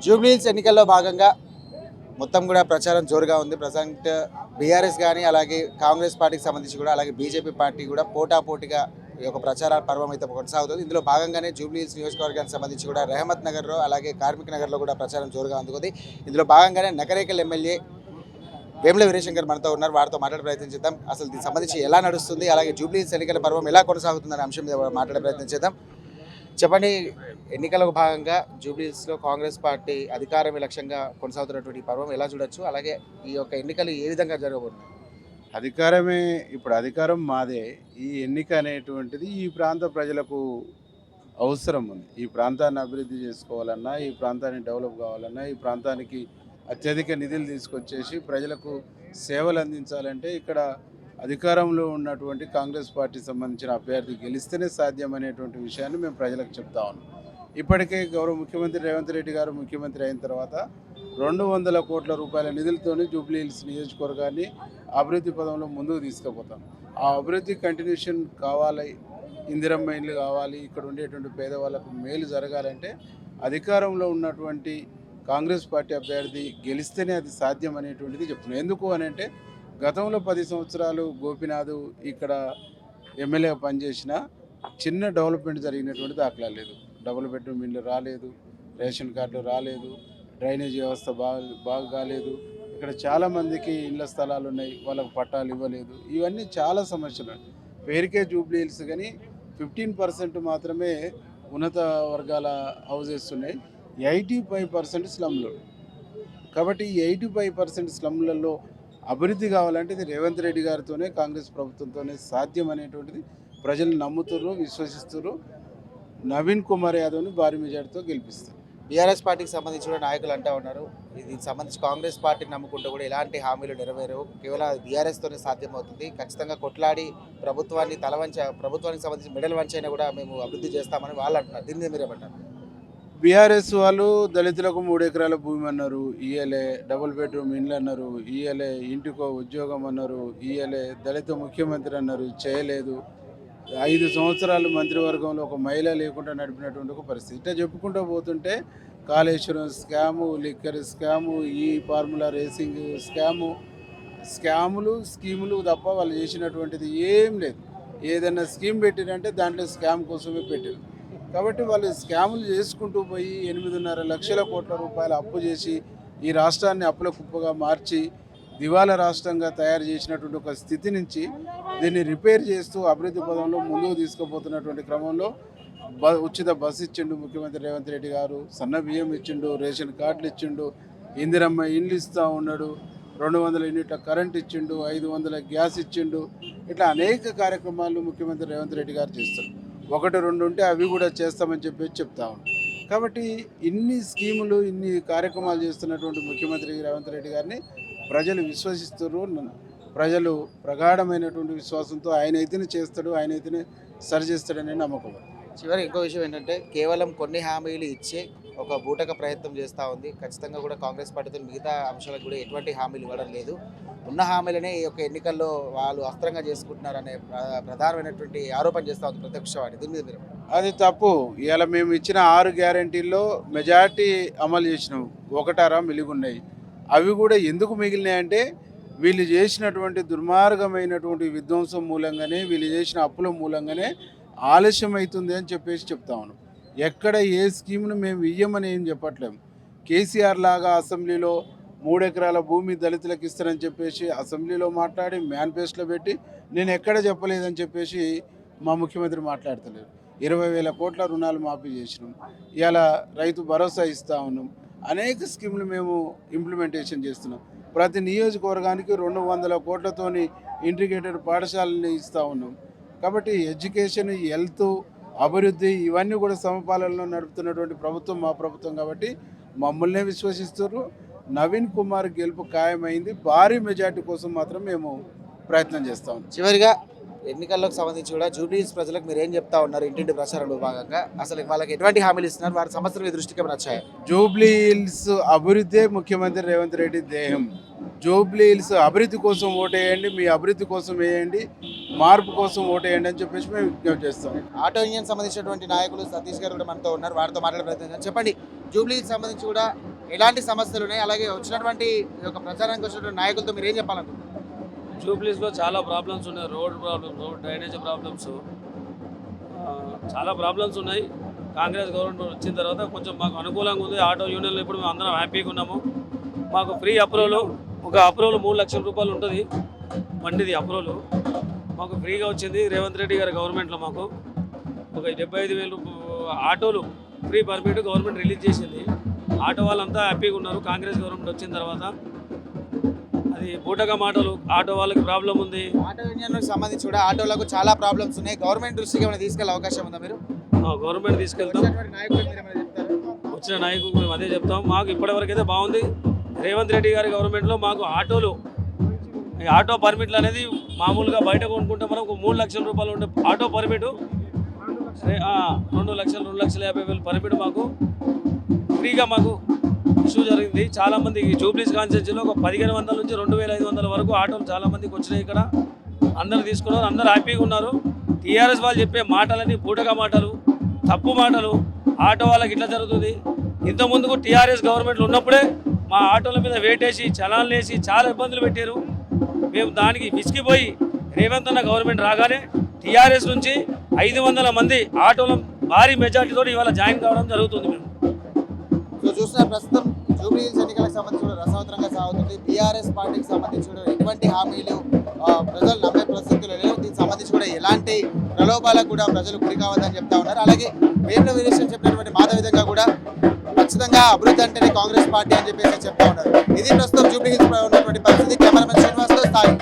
జూబ్లీహిల్స్ ఎన్నికల్లో భాగంగా మొత్తం కూడా ప్రచారం జోరుగా ఉంది. ప్రజెంట్ బీఆర్ఎస్ కానీ అలాగే కాంగ్రెస్ పార్టీకి సంబంధించి కూడా అలాగే బీజేపీ పార్టీ కూడా పోటాపోటీగా ఈ యొక్క ప్రచార పర్వం అయితే కొనసాగుతుంది. ఇందులో భాగంగానే జూబ్లీహిల్స్ నియోజకవర్గానికి సంబంధించి కూడా రెహమత్ నగర్లో అలాగే కార్మిక్ నగర్లో కూడా ప్రచారం జోరుగా అందుకుంది. ఇందులో భాగంగానే నకరేకల్ ఎమ్మెల్యే వేముల వీరేశంకర్ మనతో ఉన్నారు. వారితో మాట్లాడే ప్రయత్నం చేద్దాం. అసలు దీనికి సంబంధించి ఎలా నడుస్తుంది, అలాగే జూబ్లీహిల్స్ ఎన్నికల పర్వం ఎలా కొనసాగుతుందనే అంశం మీద మాట్లాడే ప్రయత్నం చేద్దాం. చెప్పండి, ఎన్నికలకు భాగంగా జూబ్లీహిల్స్లో కాంగ్రెస్ పార్టీ అధికారమే లక్ష్యంగా కొనసాగుతున్నటువంటి ఈ పర్వం ఎలా చూడొచ్చు, అలాగే ఈ యొక్క ఎన్నికలు ఏ విధంగా జరగబోతున్నాయి? అధికారమే ఇప్పుడు అధికారం మాదే. ఈ ఎన్నిక అనేటువంటిది ఈ ప్రాంత ప్రజలకు అవసరం ఉంది. ఈ ప్రాంతాన్ని అభివృద్ధి చేసుకోవాలన్నా, ఈ ప్రాంతాన్ని డెవలప్ కావాలన్నా, ఈ ప్రాంతానికి అత్యధిక నిధులు తీసుకొచ్చేసి ప్రజలకు సేవలు అందించాలంటే ఇక్కడ అధికారంలో ఉన్నటువంటి కాంగ్రెస్ పార్టీ సంబంధించిన అభ్యర్థి గెలిస్తేనే సాధ్యం అనేటువంటి విషయాన్ని మేము ప్రజలకు చెప్తా ఉన్నాం. ఇప్పటికే గౌరవ ముఖ్యమంత్రి రేవంత్ రెడ్డి గారు ముఖ్యమంత్రి అయిన తర్వాత 200 కోట్ల రూపాయల నిధులతోని జూబ్లీహిల్స్ నియోజకవర్గాన్ని అభివృద్ధి పదంలో ముందుకు తీసుకుపోతాం. ఆ అభివృద్ధి కంటిన్యూషన్ కావాలి, ఇందిరమ్మ ఇండ్లు కావాలి, ఇక్కడ ఉండేటువంటి పేదవాళ్ళకు మేలు జరగాలంటే అధికారంలో ఉన్నటువంటి కాంగ్రెస్ పార్టీ అభ్యర్థి గెలిస్తేనే అది సాధ్యం అనేటువంటిది చెప్తున్నాం. ఎందుకు అని అంటే గతంలో 10 సంవత్సరాలు గోపినాథ్ ఇక్కడ ఎమ్మెల్యేగా పనిచేసిన చిన్న డెవలప్మెంట్ జరిగినటువంటి దాఖలా లేదు. డబుల్ బెడ్రూమ్ ఇల్లు రాలేదు, రేషన్ కార్డులు రాలేదు, డ్రైనేజ్ వ్యవస్థ బాగా కాలేదు. ఇక్కడ చాలామందికి ఇళ్ల స్థలాలు ఉన్నాయి, వాళ్ళకు పట్టాలు ఇవ్వలేదు. ఇవన్నీ చాలా సమస్యలు. పేరుకే జూబ్లీహిల్స్ కానీ 15% మాత్రమే ఉన్నత వర్గాల హౌజెస్ ఉన్నాయి. 85% స్లమ్లు. కాబట్టి ఈ 85% స్లమ్లలో అభివృద్ధి కావాలంటే ఇది రేవంత్ రెడ్డి గారితోనే, కాంగ్రెస్ ప్రభుత్వంతోనే సాధ్యం అనేటువంటిది ప్రజలు నమ్ముతున్నారు, విశ్వసిస్తున్నారు. నవీన్ కుమార్ యాదవ్ని భారీ మెజార్టీతో గెలిపిస్తారు. బీఆర్ఎస్ పార్టీకి సంబంధించి కూడా నాయకులు అంటూ ఉన్నారు, దీనికి సంబంధించి కాంగ్రెస్ పార్టీని నమ్ముకుంటూ కూడా ఎలాంటి హామీలు నెరవేరవు, కేవలం బీఆర్ఎస్తోనే సాధ్యమవుతుంది, ఖచ్చితంగా కొట్లాడి ప్రభుత్వానికి సంబంధించి మెడల్ వంచైనా కూడా మేము అభివృద్ధి చేస్తామని వాళ్ళు అంటున్నారు. దీని మీద మీరేమంటారు? బీఆర్ఎస్ వాళ్ళు దళితులకు 3 ఎకరాల భూమి అన్నారు, ఇయ్యలే. డబుల్ బెడ్రూమ్ ఇండ్లు అన్నారు, ఇయ్యలే. ఇంటికో ఉద్యోగం అన్నారు, ఇయ్యలే. దళిత ముఖ్యమంత్రి అన్నారు, చేయలేదు. 5 సంవత్సరాలు మంత్రివర్గంలో ఒక మహిళ లేకుండా నడిపినటువంటి ఒక పరిస్థితి. ఇట్లా చెప్పుకుంటూ పోతుంటే కాళేశ్వరం స్కాము, లిక్కర్ స్కాము, ఈ ఫార్ములా రేసింగ్ స్కాములు స్కీములు తప్ప వాళ్ళు చేసినటువంటిది ఏం లేదు. ఏదైనా స్కీమ్ పెట్టినంటే దాంట్లో స్కామ్ కోసమే పెట్టారు. కాబట్టి వాళ్ళు స్కాములు చేసుకుంటూ పోయి 8.5 లక్షల కోట్ల రూపాయల అప్పు చేసి ఈ రాష్ట్రాన్ని అప్పుల కుప్పగా మార్చి దివాలా రాష్ట్రంగా తయారు చేసినటువంటి ఒక స్థితి నుంచి దీన్ని రిపేర్ చేస్తూ అభివృద్ధి పదంలో ముందుకు తీసుకుపోతున్నటువంటి క్రమంలో ఉచిత బస్సు ఇచ్చిండు ముఖ్యమంత్రి రేవంత్ రెడ్డి గారు, సన్న బియ్యం ఇచ్చిండు, రేషన్ కార్డులు ఇచ్చిండు, ఇందిరమ్మ ఇండ్లు ఇస్తూ ఉన్నాడు, 200 యూనిట్ల కరెంట్ ఇచ్చిండు, 500 గ్యాస్ ఇచ్చిండు. ఇట్లా అనేక కార్యక్రమాలు ముఖ్యమంత్రి రేవంత్ రెడ్డి గారు చేస్తారు. 1-2 ఉంటే అవి కూడా చేస్తామని చెప్పేసి చెప్తా ఉన్నాం. కాబట్టి ఇన్ని స్కీములు, ఇన్ని కార్యక్రమాలు చేస్తున్నటువంటి ముఖ్యమంత్రి రేవంత్ రెడ్డి గారిని ప్రజలు విశ్వసిస్తారు. ప్రజలు ప్రగాఢమైనటువంటి విశ్వాసంతో ఆయన అయితేనే చేస్తాడు, ఆయన అయితేనే సరిచేస్తాడనే నమ్మకం. చివరి ఇంకో విషయం ఏంటంటే, కేవలం కొన్ని హామీలు ఇచ్చే ఒక బూటక ప్రయత్నం చేస్తూ ఉంది. ఖచ్చితంగా కూడా కాంగ్రెస్ పార్టీతో మిగతా అంశాలకు కూడా ఎటువంటి హామీలు ఇవ్వడం లేదు. ఉన్న హామీలనే ఈ యొక్క ఎన్నికల్లో వాళ్ళు అస్త్రంగా చేసుకుంటున్నారనే ప్రధానమైనటువంటి ఆరోపణ చేస్తూ ఉంది ప్రతిపక్షవాది. దీని మీద మీరు? అది తప్పు. ఇవాళ మేము ఇచ్చిన 6 గ్యారంటీల్లో మెజార్టీ అమలు చేసినాం, 1 మిలిగున్నాయి. అవి కూడా ఎందుకు మిగిలినాయంటే వీళ్ళు చేసినటువంటి దుర్మార్గమైనటువంటి విధ్వంసం మూలంగానే, వీళ్ళు చేసిన అప్పుల మూలంగానే ఆలస్యం అవుతుంది అని చెప్పేసి చెప్తా ఉన్నాం. ఎక్కడ ఏ స్కీమ్ను మేము ఇయ్యమని ఏం చెప్పట్లేము. కేసీఆర్ లాగా అసెంబ్లీలో 3 ఎకరాల భూమి దళితులకు ఇస్తారని చెప్పేసి అసెంబ్లీలో మాట్లాడి మేనిఫెస్టోలో పెట్టి నేను ఎక్కడ చెప్పలేదని చెప్పేసి మా ముఖ్యమంత్రి మాట్లాడతలేరు. 20,000 కోట్ల రుణాలు మాఫీ చేసినాం. ఇవాళ రైతు భరోసా ఇస్తూ ఉన్నాం. అనేక స్కీములు మేము ఇంప్లిమెంటేషన్ చేస్తున్నాం. ప్రతి నియోజకవర్గానికి 200 కోట్లతోని ఇంటిగ్రేటెడ్ పాఠశాలని ఇస్తూ ఉన్నాం. కాబట్టి ఎడ్యుకేషన్, హెల్త్, అభివృద్ధి ఇవన్నీ కూడా సమపాలనలో నడుపుతున్నటువంటి ప్రభుత్వం మా ప్రభుత్వం. కాబట్టి మమ్మల్నే విశ్వసిస్తారు. నవీన్ కుమార్ గెలుపు ఖాయమైంది. భారీ మెజార్టీ కోసం మాత్రం మేము ప్రయత్నం చేస్తాం. చివరిగా ఎన్నికల్లోకి సంబంధించి కూడా జూబ్లీహిల్స్ ప్రజలకు మీరు ఏం చెప్తా ఉన్నారు ఇంటింటి ప్రచారంలో భాగంగా? అసలు వాళ్ళకి ఎటువంటి హామీలు ఇస్తున్నారు? వారి సమస్యలు మీ దృష్టికి ఏమైనా వచ్చాయి? జూబ్లీ హిల్స్ అభివృద్ధి ముఖ్యమంత్రి రేవంత్ రెడ్డి ధ్యేయం. జూబ్లీ హిల్స్ అభివృద్ధి కోసం ఓటేయండి, మీ అభివృద్ధి కోసం వేయండి, మార్పు కోసం ఓటేయండి అని చెప్పేసి మేము విజ్ఞప్తి చేస్తాం. ఆటో యూనియన్ సంబంధించినటువంటి నాయకులు సతీష్ గారు కూడా మనతో ఉన్నారు, వారితో మాట్లాడే ప్రయత్నం చేద్దాం. చెప్పండి, జూబ్లీహిల్స్ సంబంధించి కూడా ఎలాంటి సమస్యలు ఉన్నాయి, అలాగే వచ్చినటువంటి ఈ యొక్క ప్రచారానికి వచ్చినటువంటి నాయకులతో మీరు ఏం చెప్పాలనుకుంటున్నారు? జూబ్లీస్లో చాలా ప్రాబ్లమ్స్ ఉన్నాయి. రోడ్ ప్రాబ్లమ్స్, డ్రైనేజ్ ప్రాబ్లమ్స్, చాలా ప్రాబ్లమ్స్ ఉన్నాయి. కాంగ్రెస్ గవర్నమెంట్ వచ్చిన తర్వాత కొంచెం మాకు అనుకూలంగా ఉంది. ఆటో యూనియన్లో ఇప్పుడు మేము అందరం హ్యాపీగా ఉన్నాము. మాకు ఫ్రీ అప్రూవల్, ఒక అప్రూవల్ 3 లక్షల రూపాయలు ఉంటుంది. బండిది అప్రూవల్ మాకు ఫ్రీగా వచ్చింది రేవంత్ రెడ్డి గారి గవర్నమెంట్లో. మాకు ఒక 75,000 ఆటోలు ఫ్రీ పర్మిట్ గవర్నమెంట్ రిలీజ్ చేసింది. ఆటో వాళ్ళంతా హ్యాపీగా ఉన్నారు కాంగ్రెస్ గవర్నమెంట్ వచ్చిన తర్వాత. అది బూటగా మాటలు, ఆటో వాళ్ళకి ప్రాబ్లం ఉంది. ఆటో యూనియన్ సంబంధించి కూడా ఆటోలకు చాలా ప్రాబ్లమ్స్ ఉన్నాయి. గవర్నమెంట్ దృష్టికి ఏమైనా తీసుకెళ్లే అవకాశం ఉందా మీరు? గవర్నమెంట్ తీసుకెళ్తాం. వచ్చినటువంటి నాయకులకు మీరు ఏమైనా చెప్తారా? వచ్చిన నాయకులు మేము అదే చెప్తాం. మాకు ఇప్పటివరకు అయితే బాగుంది. రేవంత్ రెడ్డి గారి గవర్నమెంట్లో మాకు ఆటోలు, ఈ ఆటో పర్మిట్లు అనేది మామూలుగా బయట కొనుక్కుంటే మనం ఒక 3 లక్షల రూపాయలు ఉండే ఆటో పర్మిట్ 2,50,000 పర్మిట్ మాకు ఫ్రీగా మాకు ఇష్యూ జరిగింది. చాలామంది జూబ్లీస్ కాన్స్టిట్యూన్సీలో ఒక 1,500 నుంచి 2,500 వరకు ఆటోలు చాలామందికి వచ్చినాయి. ఇక్కడ అందరు తీసుకున్నారు, అందరు హ్యాపీగా ఉన్నారు. టీఆర్ఎస్ వాళ్ళు చెప్పే మాటలన్నీ బూటగా మాటలు, తప్పు మాటలు. ఆటో వాళ్ళకి ఇట్లా జరుగుతుంది. ఇంతకుముందుకు టీఆర్ఎస్ గవర్నమెంట్లు ఉన్నప్పుడే మా ఆటోల మీద వేటేసి చలాన్లు వేసి చాలా ఇబ్బందులు పెట్టారు. మేము దానికి విసిగిపోయి రేవంత్ అన్న గవర్నమెంట్ రాగానే టీఆర్ఎస్ నుంచి 500 మంది ఆటోల భారీ మెజార్టీతో ఇవాళ జాయిన్ కావడం జరుగుతుంది. మేము సో చూసిన ప్రస్తుతం జూబ్లీహిల్స్ ఎన్నికలకు సంబంధించి కూడా రసవత్తరంగా సాగుతుంది. బీఆర్ఎస్ పార్టీకి సంబంధించి కూడా ఎటువంటి హామీలు ప్రజలు నమ్మే పరిస్థితులు లేవు. దీనికి సంబంధించి కూడా ఎలాంటి ప్రలోభాలకు కూడా ప్రజలు గురి కావద్దని చెప్తా ఉన్నారు. అలాగే వేముల వీరేశం చెప్పినటువంటి మాట విధంగా కూడా ఖచ్చితంగా అభివృద్ధి అంటేనే కాంగ్రెస్ పార్టీ అని చెప్పేసి చెప్తా ఉన్నారు. ఇది ప్రస్తుతం జూబ్లీహిల్స్ ఉన్నటువంటి పరిస్థితి. కెమెరామెన్ శ్రీనివాస్తో స్థాయి.